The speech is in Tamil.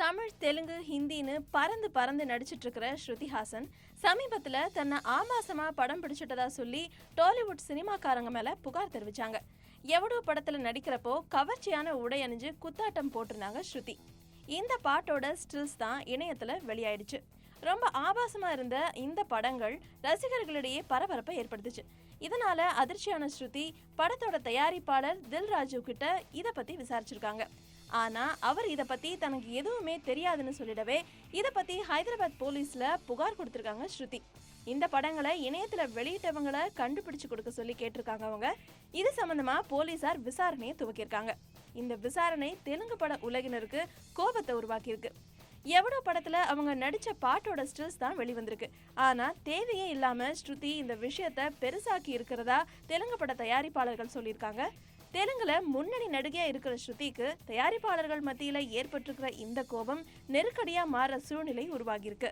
தமிழ், தெலுங்கு, ஹிந்தின்னு பறந்து பறந்து நடிச்சிட்டு இருக்கிற ஸ்ருதி ஹாசன் சமீபத்துல தன்னை ஆபாசமா படம் பிடிச்சிட்டதா சொல்லி டாலிவுட் சினிமாக்காரங்க மேல புகார் தெரிவிச்சாங்க. எவடோ படத்துல நடிக்கிறப்போ கவர்ச்சியான உடை அணிஞ்சு குத்தாட்டம் போட்டிருந்தாங்க ஸ்ருதி. இந்த பாட்டோட ஸ்டில்ஸ் தான் இணையத்துல வெளியாயிடுச்சு. ரொம்ப ஆபாசமா இருந்த இந்த படங்கள் ரசிகர்களிடையே பரபரப்பை ஏற்படுத்துச்சு. இதனால அதிர்ச்சியான ஸ்ருதி படத்தோட தயாரிப்பாளர் தில்ராஜு கிட்ட இத பத்தி விசாரிச்சிருக்காங்க. ஆனா அவர் இத பத்தி தனக்கு எதுவுமே தெரியாதுன்னு சொல்லிடவே இத பத்தி ஹைதராபாத் போலீஸ்ல புகார் கொடுத்திருக்காங்க ஸ்ருதி. இந்த படங்களை இணையத்துல வெளியிட்டவங்களை கண்டுபிடிச்சு கொடுக்க சொல்லி கேட்டிருக்காங்க அவங்க. இது சம்பந்தமா போலீசார் விசாரணையை துவக்கியிருக்காங்க. இந்த விசாரணை தெலுங்கு பட உலகினருக்கு கோபத்தை உருவாக்கியிருக்கு. எவடோ படத்துல அவங்க நடிச்ச பாட்டோட ஸ்டில்ஸ் தான் வெளிவந்திருக்கு. ஆனா தேவையே இல்லாம ஸ்ருதி இந்த விஷயத்த பெருசாக்கி இருக்கிறதா தெலுங்கு பட தயாரிப்பாளர்கள் சொல்லியிருக்காங்க. தெலுங்குல முன்னணி நடிகையா இருக்கிற ஸ்ருதிக்கு தயாரிப்பாளர்கள் மத்தியில ஏற்பட்டிருக்கிற இந்த கோபம் நெருக்கடியா மாற சூழ்நிலை உருவாகியிருக்கு.